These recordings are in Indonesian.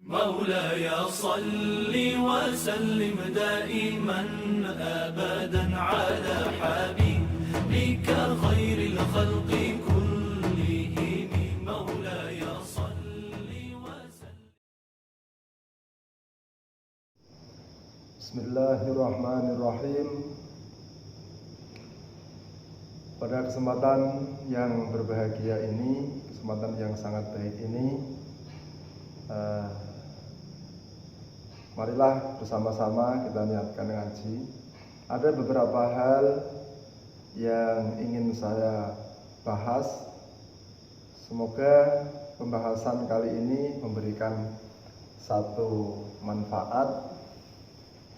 مولاي صل وسلم دائما أبدا على حبيبك خير الخلق كلهم مولاي صل وسلم. Bismillahirrahmanirrahim. Pada kesempatan yang berbahagia ini, kesempatan yang sangat baik ini, marilah bersama-sama kita niatkan ngaji. Ada beberapa hal yang ingin saya bahas. Semoga pembahasan kali ini memberikan satu manfaat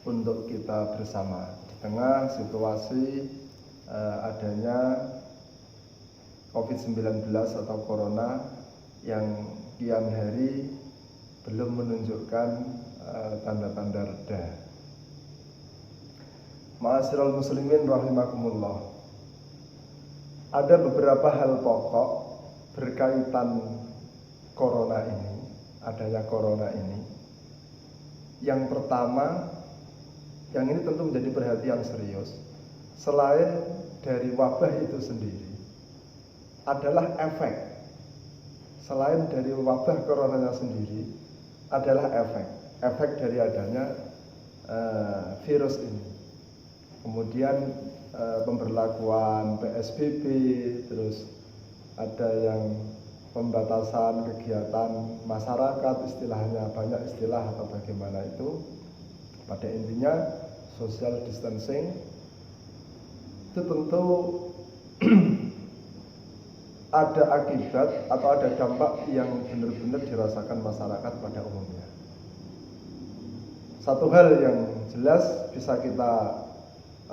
untuk kita bersama di tengah situasi adanya COVID-19 atau Corona yang kian hari belum menunjukkan tanda-tanda reda. Ma'asyiral muslimin rahimakumullah. Ada beberapa hal pokok berkaitan Corona ini, adanya Corona ini. Yang pertama, yang ini tentu menjadi perhatian serius, selain dari wabah itu sendiri, adalah efek. Selain dari wabah coronanya sendiri, adalah efek dari adanya virus ini. Kemudian pemberlakuan PSBB, terus ada yang pembatasan kegiatan masyarakat, istilahnya banyak istilah atau bagaimana itu. Pada intinya social distancing itu tentu ada akibat atau ada dampak yang benar-benar dirasakan masyarakat pada umumnya. Satu hal yang jelas bisa kita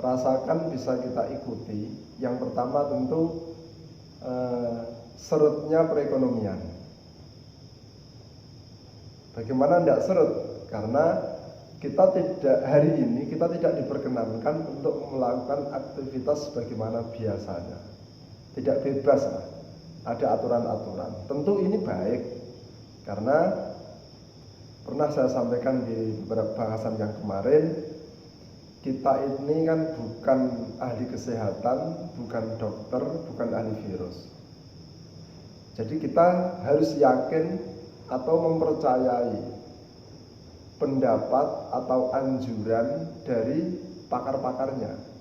rasakan, bisa kita ikuti. Yang pertama tentu serutnya perekonomian. Bagaimana tidak serut? Karena kita hari ini tidak diperkenankan untuk melakukan aktivitas sebagaimana biasanya. Tidak bebas lah. Ada aturan-aturan. Tentu ini baik karena pernah saya sampaikan di beberapa bahasan yang kemarin, kita ini kan bukan ahli kesehatan, bukan dokter, bukan ahli virus. Jadi kita harus yakin atau mempercayai pendapat atau anjuran dari pakar-pakarnya.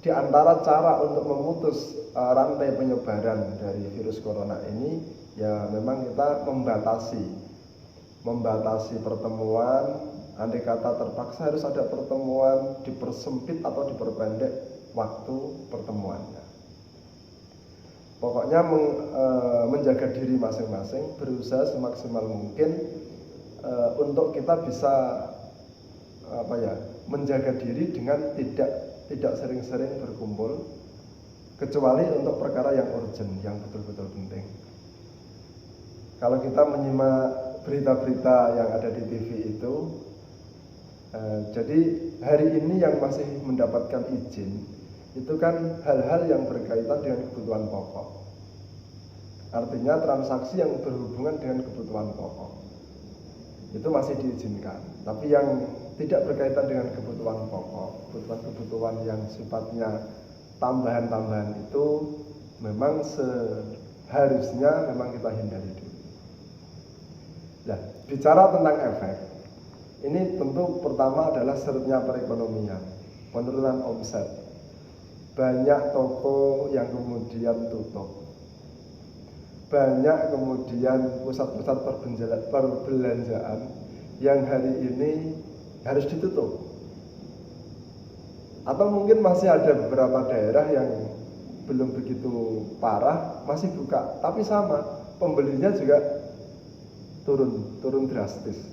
Di antara cara untuk memutus rantai penyebaran dari virus corona ini, ya memang kita membatasi pertemuan. Andai kata terpaksa harus ada pertemuan, dipersempit atau diperpendek waktu pertemuannya. Pokoknya menjaga diri masing-masing, berusaha semaksimal mungkin untuk kita bisa menjaga diri dengan tidak sering-sering berkumpul, kecuali untuk perkara yang urgent, yang betul-betul penting. Kalau kita menyimak berita-berita yang ada di TV itu, jadi hari ini yang masih mendapatkan izin itu kan hal-hal yang berkaitan dengan kebutuhan pokok. Artinya transaksi yang berhubungan dengan kebutuhan pokok itu masih diizinkan. Tapi yang tidak berkaitan dengan kebutuhan pokok, kebutuhan yang sifatnya tambahan-tambahan itu memang seharusnya memang kita hindari dulu. Nah, bicara tentang efek, ini tentu pertama adalah serutnya perekonomian, penurunan omset. Banyak toko yang kemudian tutup. Banyak kemudian pusat-pusat perbelanjaan yang hari ini harus ditutup. Atau mungkin masih ada beberapa daerah yang belum begitu parah, masih buka. Tapi sama, pembelinya juga turun drastis.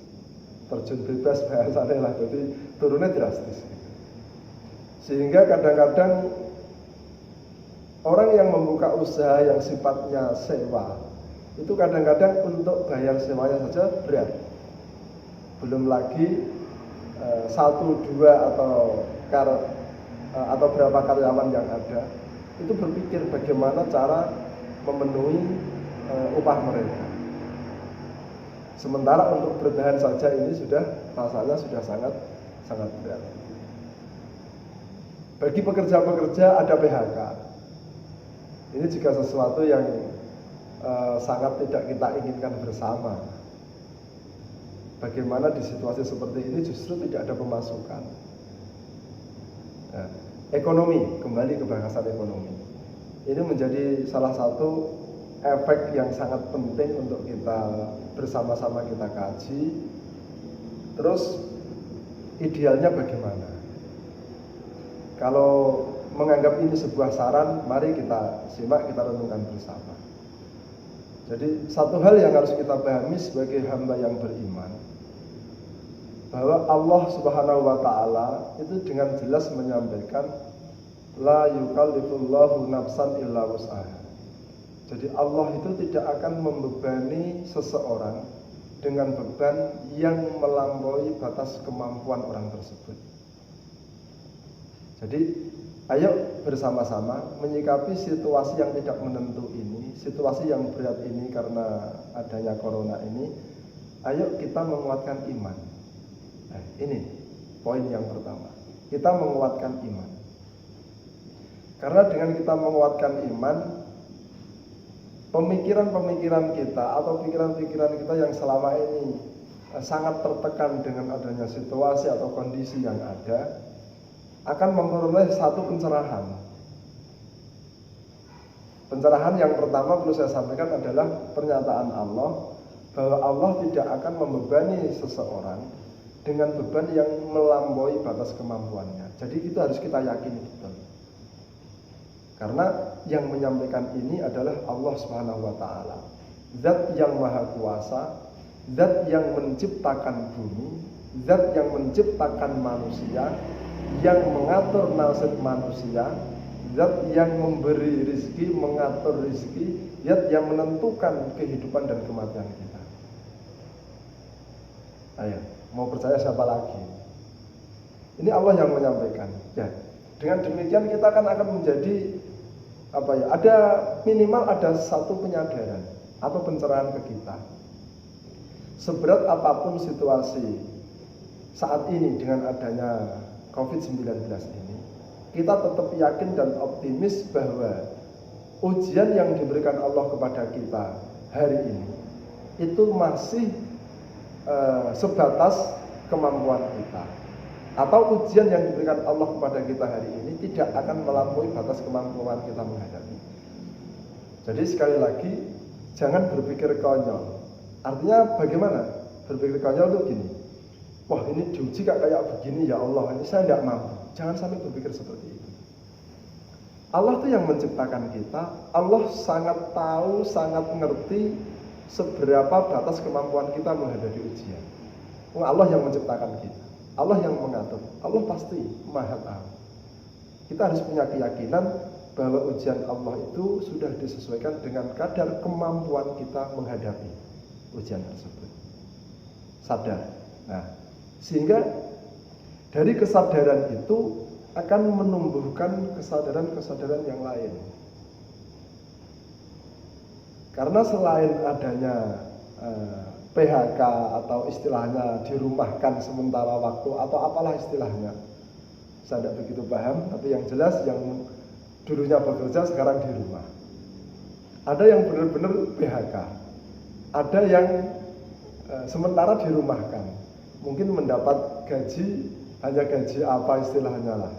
Terjun bebas bahasanya lah, jadi turunnya drastis. Sehingga kadang-kadang orang yang membuka usaha yang sifatnya sewa, itu kadang-kadang untuk bayar sewanya saja berat. Belum lagi 1, 2 atau berapa karyawan yang ada, itu berpikir bagaimana cara memenuhi upah mereka. Sementara untuk bertahan saja ini rasanya sudah sangat berat. Bagi pekerja-pekerja ada PHK. Ini juga sesuatu yang sangat tidak kita inginkan bersama. Bagaimana di situasi seperti ini justru tidak ada pemasukan. Nah, ekonomi, kembali ke bahasan ekonomi. Ini menjadi salah satu efek yang sangat penting untuk kita bersama-sama kita kaji. Terus idealnya bagaimana? Kalau menganggap ini sebuah saran, mari kita simak, kita renungkan bersama. Jadi satu hal yang harus kita pahami sebagai hamba yang beriman, bahwa Allah Subhanahu wa Ta'ala itu dengan jelas menyampaikan la yukallifullahu nafsan illa wus'aha. Jadi Allah itu tidak akan membebani seseorang dengan beban yang melampaui batas kemampuan orang tersebut. Jadi ayo bersama-sama menyikapi situasi yang tidak menentu ini, situasi yang berat ini karena adanya corona ini. Ayo kita menguatkan iman. Nah, ini poin yang pertama. Kita menguatkan iman. Karena dengan kita menguatkan iman, pemikiran-pemikiran kita atau pikiran-pikiran kita yang selama ini sangat tertekan dengan adanya situasi atau kondisi yang ada, akan memperoleh satu pencerahan. Pencerahan yang pertama perlu saya sampaikan adalah pernyataan Allah bahwa Allah tidak akan membebani seseorang dengan beban yang melampaui batas kemampuannya. Jadi itu harus kita yakini betul. Karena yang menyampaikan ini adalah Allah Subhanahu wa Ta'ala, Zat yang Maha Kuasa, Zat yang menciptakan bumi, Zat yang menciptakan manusia, yang mengatur nasib manusia, Zat yang memberi rizki, mengatur rizki, Zat yang menentukan kehidupan dan kematian kita. Ayo, mau percaya siapa lagi? Ini Allah yang menyampaikan. Ya, dengan demikian kita akan menjadi ada minimal ada satu penyadaran atau pencerahan ke kita. Seberat apapun situasi saat ini dengan adanya COVID-19 ini, kita tetap yakin dan optimis bahwa ujian yang diberikan Allah kepada kita hari ini itu masih sebatas kemampuan kita, atau ujian yang diberikan Allah kepada kita hari ini tidak akan melampaui batas kemampuan kita menghadapi. Jadi sekali lagi, jangan berpikir konyol. Artinya bagaimana? Berpikir konyol itu gini, wah ini diuji kayak begini ya Allah, ini saya tidak mampu. Jangan sampai berpikir seperti itu. Allah itu yang menciptakan kita. Allah sangat tahu, sangat mengerti seberapa batas kemampuan kita menghadapi ujian. Allah yang menciptakan kita, Allah yang mengatur, Allah pasti Maha Tahu. Kita harus punya keyakinan bahwa ujian Allah itu sudah disesuaikan dengan kadar kemampuan kita menghadapi ujian tersebut. Sadar. Nah, sehingga dari kesadaran itu akan menumbuhkan kesadaran-kesadaran yang lain. Karena selain adanya PHK atau istilahnya dirumahkan sementara waktu atau apalah istilahnya, saya tidak begitu paham, tapi yang jelas yang dulunya bekerja sekarang di rumah. Ada yang benar-benar PHK, ada yang sementara dirumahkan, mungkin mendapat gaji hanya gaji apa istilahnya lah,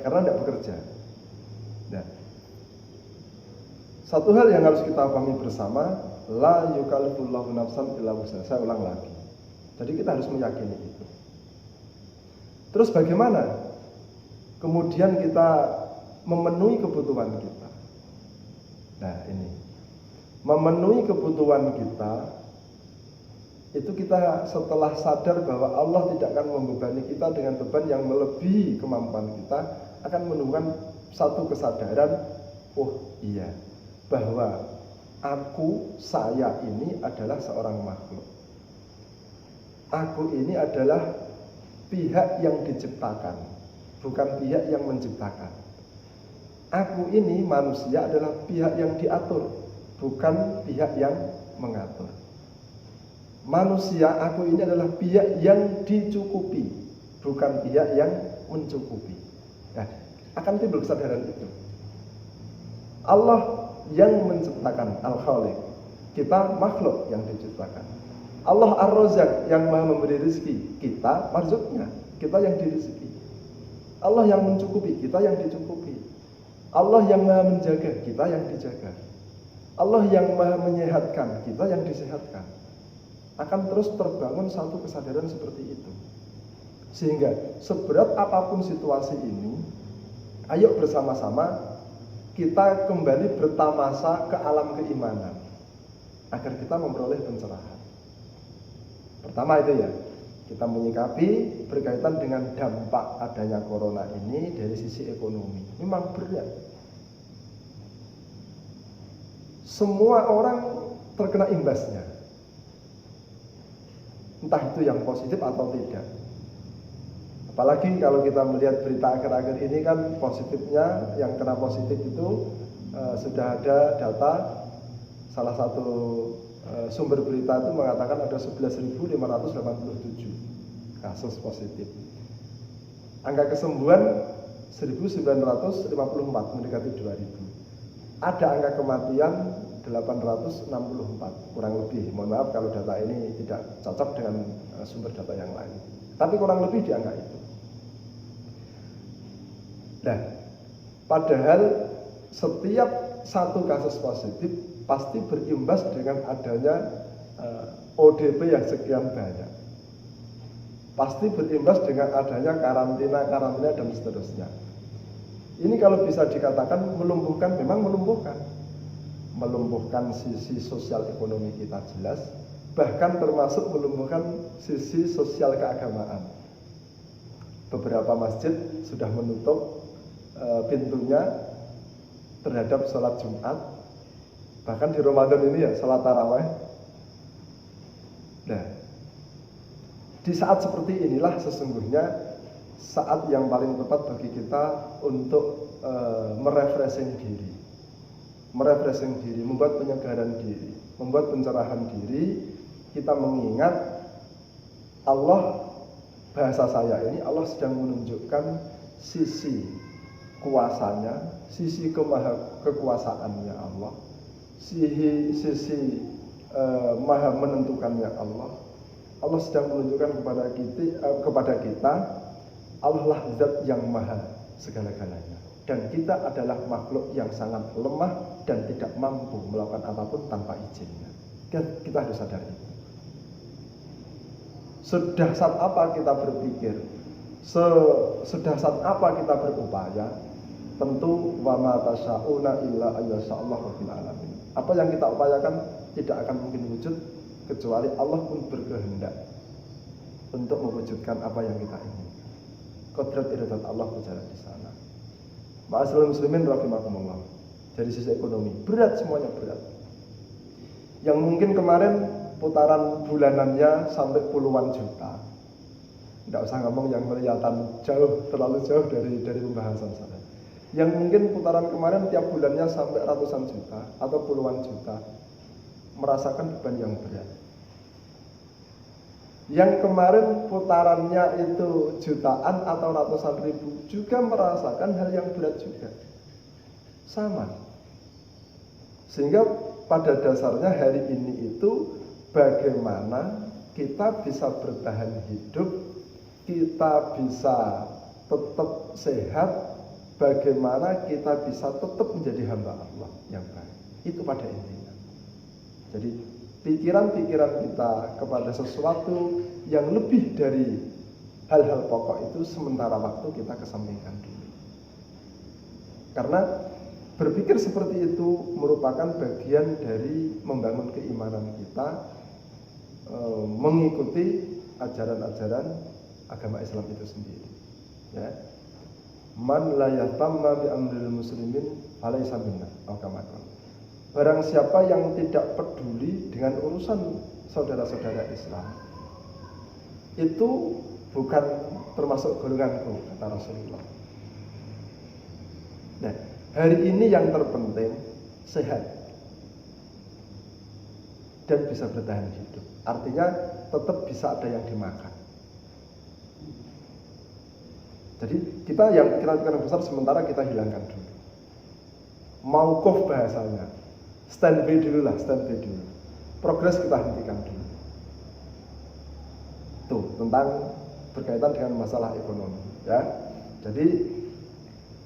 karena tidak bekerja. Nah, satu hal yang harus kita pahami bersama, la yukallifullahu nafsan illa wus'aha. Saya ulang lagi. Jadi kita harus meyakini itu. Terus bagaimana kemudian kita memenuhi kebutuhan kita? Nah, ini memenuhi kebutuhan kita itu kita setelah sadar bahwa Allah tidak akan membebani kita dengan beban yang melebihi kemampuan kita, akan menumbuhkan satu kesadaran, oh iya, bahwa saya ini adalah seorang makhluk. Aku ini adalah pihak yang diciptakan, bukan pihak yang menciptakan. Aku ini manusia adalah pihak yang diatur, bukan pihak yang mengatur. Manusia, aku ini adalah pihak yang dicukupi, bukan pihak yang mencukupi. Nah, akan timbul kesadaran itu. Allah yang menciptakan, Al-Khaliq. Kita makhluk yang diciptakan. Allah Ar-Razzaq yang maha memberi rezeki. Kita marzuknya, kita yang dirizki. Allah yang mencukupi, kita yang dicukupi. Allah yang maha menjaga, kita yang dijaga. Allah yang maha menyehatkan, kita yang disehatkan. Akan terus terbangun satu kesadaran seperti itu. Sehingga seberat apapun situasi ini, ayo bersama-sama kita kembali bertamasa ke alam keimanan agar kita memperoleh pencerahan. Pertama itu ya, kita menyikapi berkaitan dengan dampak adanya corona ini dari sisi ekonomi. Memang berat. Semua orang terkena imbasnya. Entah itu yang positif atau tidak. Apalagi kalau kita melihat berita akhir-akhir ini kan positifnya, yang kena positif itu sudah ada data, salah satu sumber berita itu mengatakan ada 11.587 kasus positif. Angka kesembuhan 1.954 mendekati 2.000. Ada angka kematian 864 kurang lebih. Mohon maaf kalau data ini tidak cocok dengan sumber data yang lain. Tapi kurang lebih di angka itu. Nah, padahal setiap satu kasus positif pasti berimbas dengan adanya ODP yang sekian banyak. Pasti berimbas dengan adanya karantina dan seterusnya. Ini kalau bisa dikatakan melumpuhkan, memang melumpuhkan. Melumpuhkan sisi sosial ekonomi kita jelas, bahkan termasuk melumpuhkan sisi sosial keagamaan. Beberapa masjid sudah menutup pintunya terhadap sholat Jumat, bahkan di Ramadan ini ya sholat tarawih. Nah, di saat seperti inilah sesungguhnya saat yang paling tepat bagi kita untuk merefreshing diri, membuat penyegaran diri, membuat pencerahan diri. Kita mengingat Allah, bahasa saya ini Allah sedang menunjukkan sisi kuasanya, sisi kekuasaannya Allah, sisi maha menentukannya Allah. Allah sedang menunjukkan kepada kita Allah lah zat yang maha segala-galanya, dan kita adalah makhluk yang sangat lemah dan tidak mampu melakukan apapun tanpa izinnya. Kita harus sadar itu. Sedahsyat apa kita berpikir, sedahsyat apa kita berupaya, tentu wa ma tasyauna illa ayyashallahu rabbil alamin. Apa yang kita upayakan tidak akan mungkin wujud kecuali Allah pun berkehendak untuk mewujudkan apa yang kita ingin. Kodrat iradat Allah berjalan di sana. Ma'asyiral muslimin rahimakumullah. Dari sisi ekonomi berat, semuanya berat. Yang mungkin kemarin putaran bulanannya sampai puluhan juta. Tidak usah ngomong yang kelihatan jauh, terlalu jauh dari pembahasan saya. Yang mungkin putaran kemarin tiap bulannya sampai ratusan juta atau puluhan juta, merasakan beban yang berat. Yang kemarin putarannya itu jutaan atau ratusan ribu juga merasakan hal yang berat juga. Sama. Sehingga pada dasarnya hari ini itu bagaimana kita bisa bertahan hidup, kita bisa tetap sehat, bagaimana kita bisa tetap menjadi hamba Allah yang baik. Itu pada intinya. Jadi pikiran-pikiran kita kepada sesuatu yang lebih dari hal-hal pokok itu sementara waktu kita kesampingkan dulu. Karena berpikir seperti itu merupakan bagian dari membangun keimanan kita, mengikuti ajaran-ajaran agama Islam itu sendiri. Ya. Man la yatamma bi amril muslimin falaysa minna. Barang siapa yang tidak peduli dengan urusan saudara-saudara Islam, itu bukan termasuk golonganku, kata Rasulullah. Nah, hari ini yang terpenting sehat. dan bisa bertahan hidup. Artinya tetap bisa ada yang dimakan. Jadi kita yang kira-kira besar sementara kita hilangkan dulu. Mauquf bahasanya, standby dulu lah, standby dulu. Progres kita hentikan dulu. Tuh tentang berkaitan dengan masalah ekonomi, ya. Jadi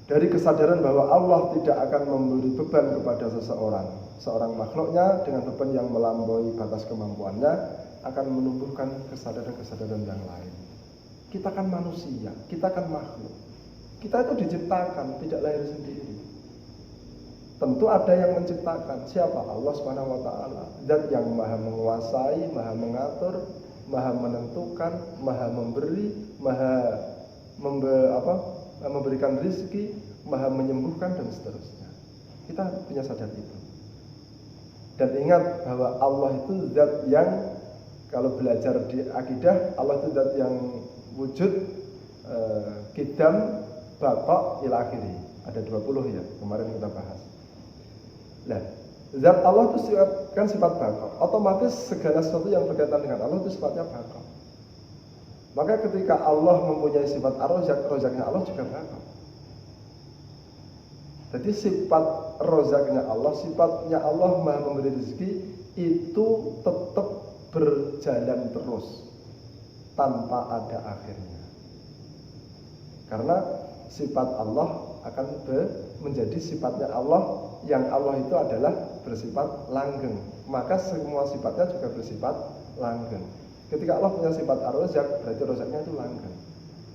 dari kesadaran bahwa Allah tidak akan memberi beban kepada seorang makhluknya dengan beban yang melampaui batas kemampuannya, akan menumbuhkan kesadaran-kesadaran yang lain. Kita kan manusia, kita kan makhluk. Kita itu diciptakan, tidak lahir sendiri. Tentu ada yang menciptakan. Siapa? Allah Subhanahu wa taala. Zat yang Maha menguasai, Maha mengatur, Maha menentukan, Maha memberi, memberikan rezeki, Maha menyembuhkan dan seterusnya. Kita punya sadar itu. Dan ingat bahwa Allah itu zat yang, kalau belajar di akidah, Allah itu zat yang wujud, qidam, baqa, ila akhiri. Ada 20 ya, kemarin kita bahas. Nah, zat Allah itu sifat baqa. Otomatis segala sesuatu yang berkaitan dengan Allah itu sifatnya baqa. Maka ketika Allah mempunyai sifat ar-razak, razaknya Allah juga baqa. Jadi sifat razaknya Allah, sifatnya Allah Maha memberi rezeki itu tetap berjalan terus tanpa ada akhirnya. Karena sifat Allah akan menjadi sifatnya Allah, yang Allah itu adalah bersifat langgeng. Maka semua sifatnya juga bersifat langgeng. Ketika Allah punya sifat ar-razak, berarti razaknya itu langgeng.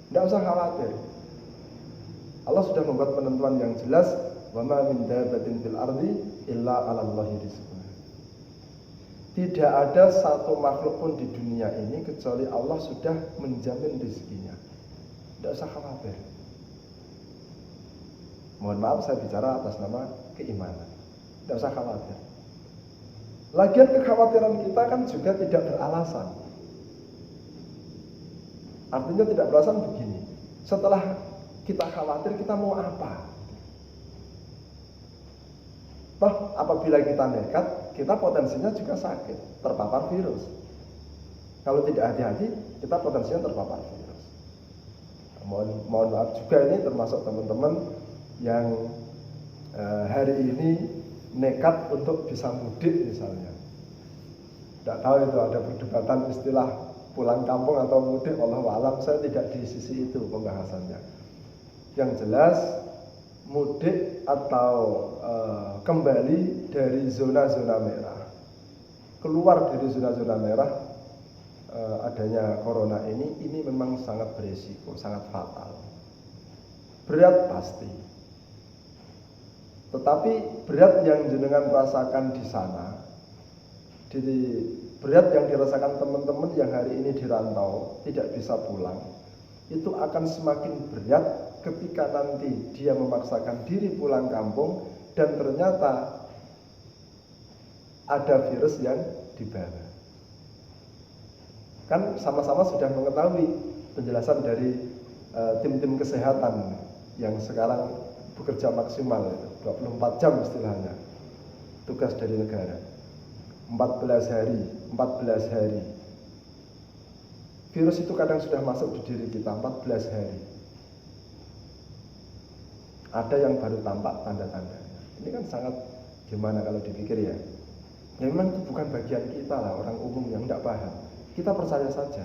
Tidak usah khawatir. Allah sudah membuat penentuan yang jelas, wa ma min dabbatin fil ardi illa 'ala Allahi rizquha. Tidak ada satu makhluk pun di dunia ini kecuali Allah sudah menjamin rezekinya. Tidak usah khawatir. Mohon maaf saya bicara atas nama keimanan. Tidak usah khawatir. Lagian kekhawatiran kita kan juga tidak beralasan. Artinya tidak beralasan begini. Setelah kita khawatir, kita mau apa? Toh apabila kita nekat, kita potensinya juga sakit, terpapar virus. Kalau tidak hati-hati, kita potensinya terpapar virus. Mohon maaf juga ini termasuk teman-teman yang hari ini nekat untuk bisa mudik misalnya. Tidak tahu itu ada perdebatan istilah pulang kampung atau mudik, wallahu alam, saya tidak di sisi itu pembahasannya. Yang jelas mudik atau kembali dari zona-zona merah, keluar dari zona-zona merah adanya corona ini memang sangat berisiko, sangat fatal. Berat pasti. Tetapi berat yang jenengan rasakan di sana, berat yang dirasakan teman-teman yang hari ini di rantau tidak bisa pulang, itu akan semakin berat ketika nanti dia memaksakan diri pulang kampung dan ternyata ada virus yang dibawa. Kan sama-sama sudah mengetahui penjelasan dari tim-tim kesehatan yang sekarang bekerja maksimal, 24 jam istilahnya tugas dari negara, 14 hari. Virus itu kadang sudah masuk di diri kita 14 hari. Ada yang baru tampak tanda-tandanya. Ini kan sangat gimana kalau dipikir ya. Ya memang itu bukan bagian kita lah, orang umum yang tidak paham. Kita percaya saja.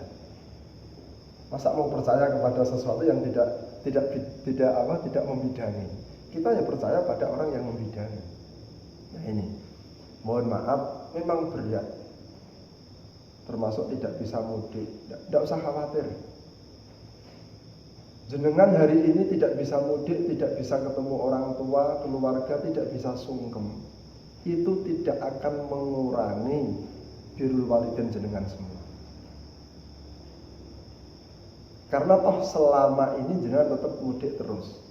Masa mau percaya kepada sesuatu yang tidak membidangi. Kita ya percaya pada orang yang membidangi. Nah ini, mohon maaf, memang berat. Termasuk tidak bisa mudik. Tidak usah khawatir. Jenengan hari ini tidak bisa mudik, tidak bisa ketemu orang tua, keluarga, tidak bisa sungkem. Itu tidak akan mengurangi birrul walidain jenengan semua. Karena toh selama ini jenengan tetap mudik terus.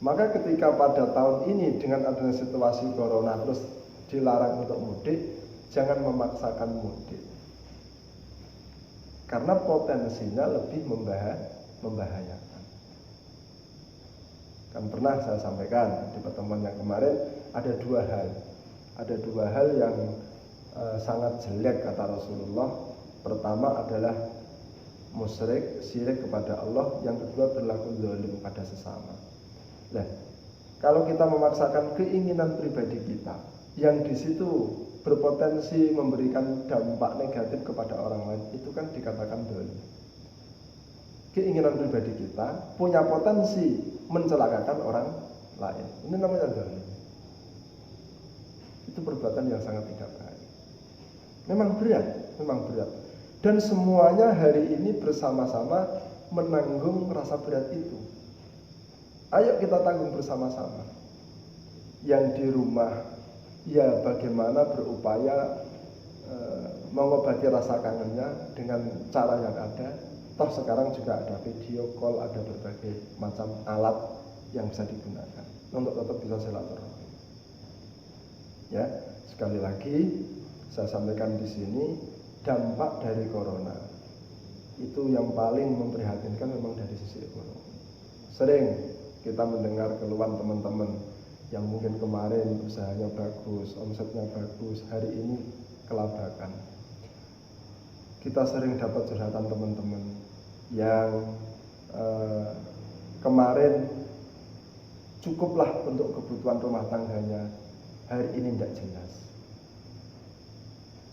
Maka ketika pada tahun ini dengan adanya situasi corona terus dilarang untuk mudik, jangan memaksakan mudik. Karena potensinya lebih membahayakan. Kan pernah saya sampaikan di pertemuan yang kemarin ada dua hal yang sangat jelek kata Rasulullah. Pertama adalah musyrik, syirik kepada Allah. Yang kedua berlaku zalim pada sesama. Nah, kalau kita memaksakan keinginan pribadi kita yang di situ berpotensi memberikan dampak negatif kepada orang lain, itu kan dikatakan zalim. Keinginan pribadi kita punya potensi mencelakakan orang lain. Ini namanya zalim. Itu perbuatan yang sangat tidak baik. Memang berat. Dan semuanya hari ini bersama-sama menanggung rasa berat itu. Ayo kita tanggung bersama-sama. Yang di rumah, ya bagaimana berupaya mengobati rasa kangennya dengan cara yang ada. Toh sekarang juga ada video call, ada berbagai macam alat yang bisa digunakan untuk tetap bisa silaturahmi. Ya, sekali lagi saya sampaikan di sini, dampak dari corona itu yang paling memprihatinkan memang dari sisi ekonomi. Sering kita mendengar keluhan teman-teman yang mungkin kemarin usahanya bagus, omsetnya bagus, hari ini kelabakan. Kita sering dapat curhatan teman-teman yang kemarin cukuplah untuk kebutuhan rumah tangganya, hari ini tidak jelas.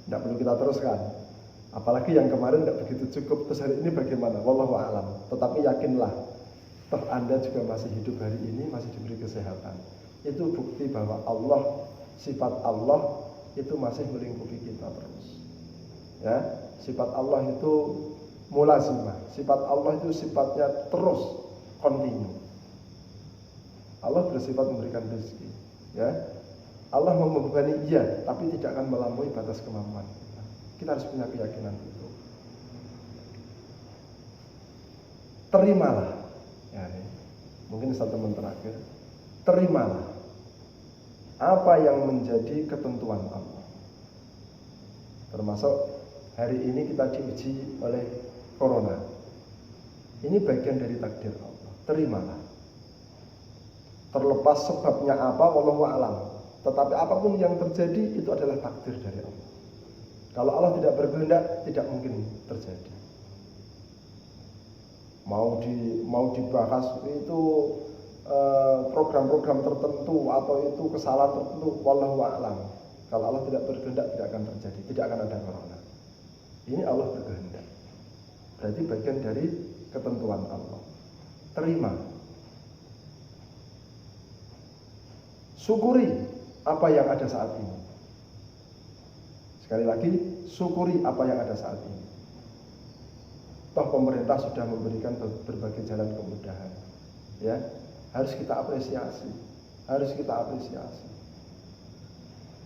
Tidak perlu kita teruskan. Apalagi yang kemarin tidak begitu cukup, terus hari ini bagaimana? Wallahu a'lam. Tetapi yakinlah, toh Anda juga masih hidup hari ini, masih diberi kesehatan. Itu bukti bahwa Allah, sifat Allah itu masih melingkupi kita terus. Ya, sifat Allah itu mulazimah. Sifat Allah itu sifatnya terus, kontinu. Allah bersifat memberikan rezeki. Ya, Allah membebani iya, tapi tidak akan melampaui batas kemampuan kita. Kita harus punya keyakinan itu. Terimalah. Ya, mungkin statement terakhir. Terimalah apa yang menjadi ketentuan Allah. Termasuk hari ini kita diuji oleh corona. Ini bagian dari takdir Allah. Terimalah. Terlepas sebabnya apa, wallahu a'lam. Tetapi apapun yang terjadi itu adalah takdir dari Allah. Kalau Allah tidak berkehendak, tidak mungkin terjadi. Mau dibahas itu program-program tertentu atau itu kesalahan tertentu, wallahu a'lam. Kalau Allah tidak berkehendak, tidak akan terjadi, tidak akan ada corona. Ini Allah berkehendak. Berarti bagian dari ketentuan Allah. Terima. Syukuri apa yang ada saat ini. Sekali lagi, syukuri apa yang ada saat ini. Toh pemerintah sudah memberikan berbagai jalan kemudahan. Ya, harus kita apresiasi.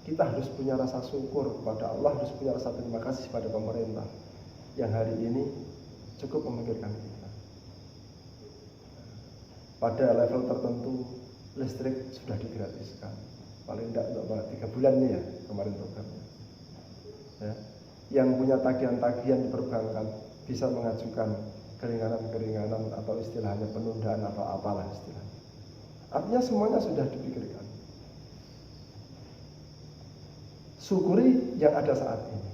Kita harus punya rasa syukur kepada Allah, harus punya rasa terima kasih pada pemerintah yang hari ini cukup memikirkan kita. Pada level tertentu listrik sudah digratiskan. Paling tidak untuk 3 bulan nih ya kemarin programnya. Ya. Yang punya tagihan-tagihan di perbankan bisa mengajukan keringanan-keringanan atau istilahnya penundaan atau apalah istilahnya. Artinya semuanya sudah dipikirkan. Syukuri yang ada saat ini.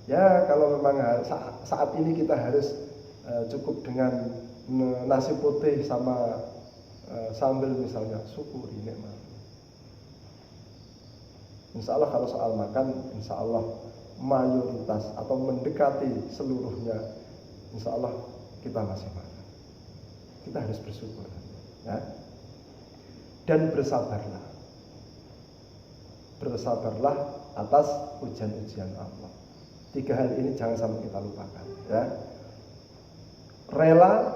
Ya kalau memang saat ini kita harus cukup dengan nasi putih sama sambal misalnya, syukuri nikmat. Insya Allah kalau soal makan, insya Allah mayoritas atau mendekati seluruhnya, insya Allah kita masih makan. Kita harus bersyukur, ya. Dan bersabarlah atas ujian-ujian Allah. 3 hal ini jangan sampai kita lupakan, ya. Rela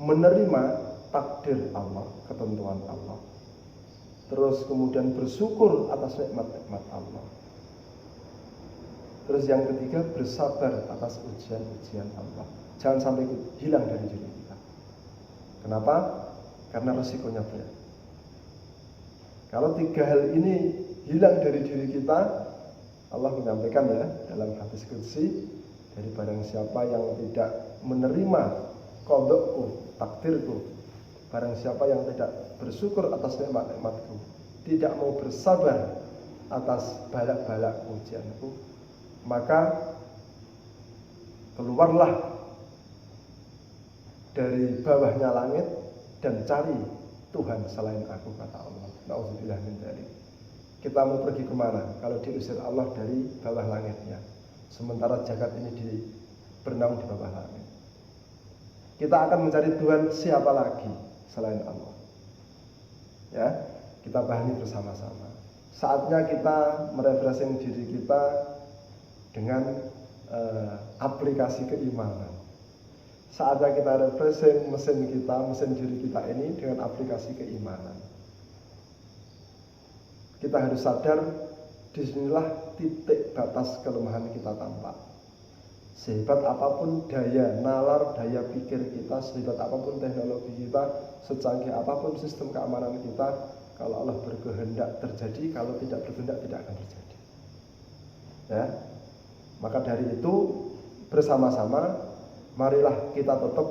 menerima takdir Allah, ketentuan Allah. Terus kemudian bersyukur atas nikmat-nikmat Allah. Terus yang ketiga, bersabar atas ujian-ujian Allah. Jangan sampai hilang dari diri kita. Kenapa? Karena resikonya berat. Kalau 3 hal ini hilang dari diri kita, Allah menyampaikan ya dalam hadis qudsi, dari barang siapa yang tidak menerima qadhaku, takdirku, barang siapa yang tidak bersyukur atas nikmat-nikmatku, tidak mau bersabar atas balak-balak ujianku, maka keluarlah dari bawahnya langit dan cari Tuhan selain aku, kata Allah. Na'udzubillah min dzalik. Kita mau pergi kemana kalau diusir Allah dari bawah langitnya, sementara jagat ini bernaung di bawah langit? Kita akan mencari Tuhan siapa lagi selain Allah? Ya, kita pahami bersama-sama. Saatnya kita merefreshing diri kita dengan aplikasi keimanan. Saatnya kita refreshing mesin diri kita ini dengan aplikasi keimanan. Kita harus sadar, disinilah titik batas kelemahan kita tampak. Sehebat apapun daya nalar, daya pikir kita, sehebat apapun teknologi kita, secanggih apapun sistem keamanan kita, kalau Allah berkehendak terjadi, kalau tidak berkehendak tidak akan terjadi. Ya, maka dari itu bersama-sama marilah kita tetap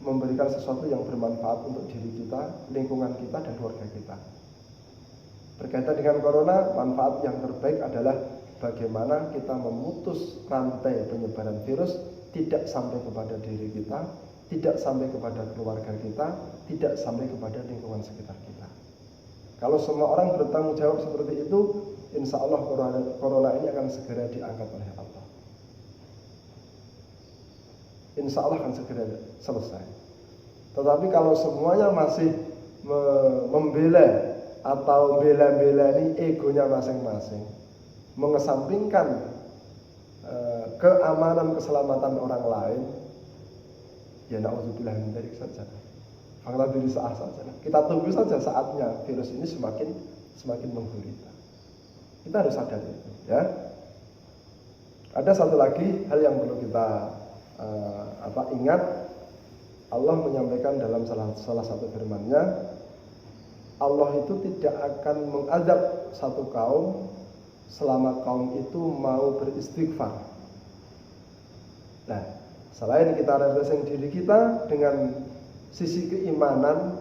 memberikan sesuatu yang bermanfaat untuk diri kita, lingkungan kita, dan keluarga kita. Berkaitan dengan corona, manfaat yang terbaik adalah bagaimana kita memutus rantai penyebaran virus tidak sampai kepada diri kita, tidak sampai kepada keluarga kita, tidak sampai kepada lingkungan sekitar kita. Kalau semua orang bertanggung jawab seperti itu, insya Allah corona ini akan segera diangkat oleh Allah. Insya Allah akan segera selesai. Tetapi kalau semuanya masih membela atau bela-bela ini egonya masing-masing, mengesampingkan keamanan keselamatan orang lain, ya na'udzubillah min dzalik saja. Fakta diri sah saja. Kita tunggu saja saatnya virus ini semakin menggurita. Kita harus sadar itu, ya. Ada satu lagi hal yang perlu kita ingat. Allah menyampaikan dalam salah satu firman-Nya, Allah itu tidak akan mengadab satu kaum selama kaum itu mau beristighfar. Nah, selain kita refreshing diri kita dengan sisi keimanan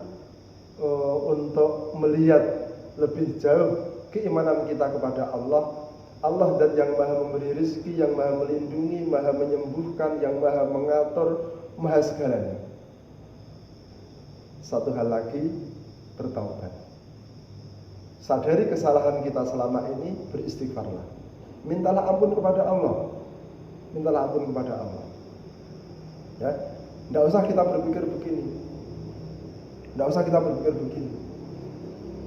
untuk melihat lebih jauh keimanan kita kepada Allah, Allah dan yang maha memberi rezeki, yang maha melindungi, maha menyembuhkan, yang maha mengatur, maha segalanya. Satu hal lagi, bertaubat. Sadari kesalahan kita selama ini, beristighfarlah. Mintalah ampun kepada Allah. Mintalah ampun kepada Allah. Ya, tidak usah kita berpikir begini. Tidak usah kita berpikir begini.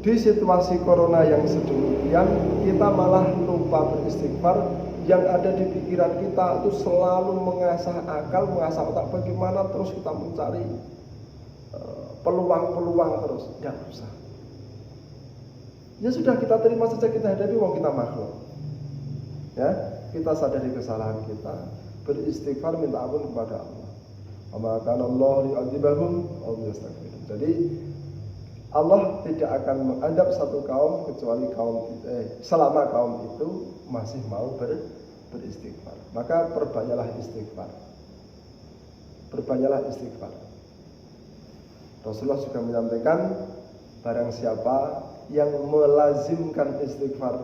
Di situasi corona yang sedemikian, kita malah lupa beristighfar. Yang ada di pikiran kita itu selalu mengasah akal, mengasah otak, bagaimana terus kita mencari peluang-peluang terus. Tidak usah. Ya sudah, kita terima saja, kita hadapi, wong kita makhluk. Ya, kita sadari kesalahan kita, beristighfar, minta ampun kepada Allah. Wa kana Allah li'adzibahum aw yastaghfirun. Jadi Allah tidak akan mengadab satu kaum kecuali selama kaum itu masih mau beristighfar. Maka perbanyaklah istighfar. Perbanyaklah istighfar. Rasulullah juga menyampaikan, barang siapa yang melazimkan istighfar,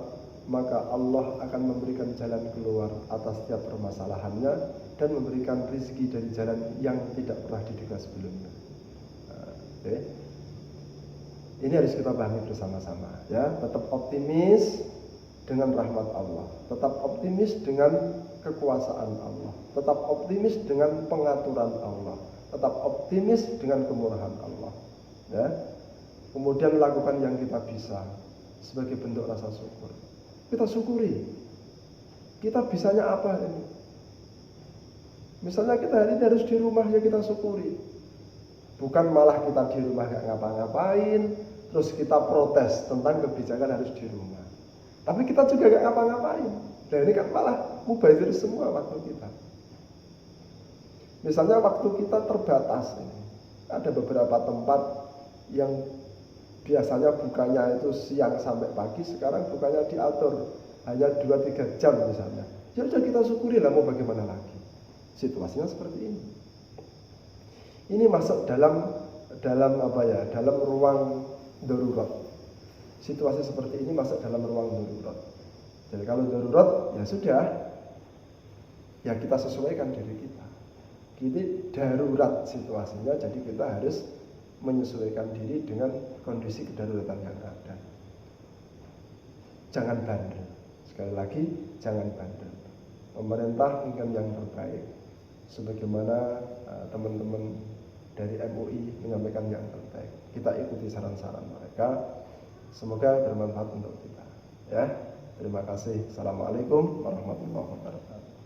maka Allah akan memberikan jalan keluar atas setiap permasalahannya dan memberikan rezeki dari jalan yang tidak pernah diduga sebelumnya. Okay. Ini harus kita pahami bersama-sama, ya. Tetap optimis dengan rahmat Allah, tetap optimis dengan kekuasaan Allah, tetap optimis dengan pengaturan Allah, tetap optimis dengan kemurahan Allah, ya. Kemudian lakukan yang kita bisa sebagai bentuk rasa syukur. Kita syukuri. Kita bisanya apa ini? Misalnya kita hari ini harus di rumah, ya kita syukuri. Bukan malah kita di rumah gak ngapa-ngapain, terus kita protes tentang kebijakan harus di rumah. Tapi kita juga gak ngapa-ngapain. Dan ini kan malah mubazir semua waktu kita. Misalnya waktu kita terbatas ini. Ada beberapa tempat yang biasanya bukanya itu siang sampai pagi, sekarang bukanya diatur hanya 2-3 jam misalnya. Ya sudah, kita syukuri lah, mau bagaimana lagi. Situasinya seperti ini. Ini masuk dalam ruang darurat. situasi seperti ini masuk dalam ruang darurat. Jadi kalau darurat ya sudah, ya kita sesuaikan diri kita. Kita darurat situasinya, jadi kita harus menyesuaikan diri dengan kondisi kedaruratan yang ada. Jangan bandel. Sekali lagi, jangan bandel. Pemerintah ingin yang terbaik. Sebagaimana teman-teman dari MUI menyampaikan yang terbaik. Kita ikuti saran-saran mereka. Semoga bermanfaat untuk kita. Ya, terima kasih. Assalamualaikum warahmatullahi wabarakatuh.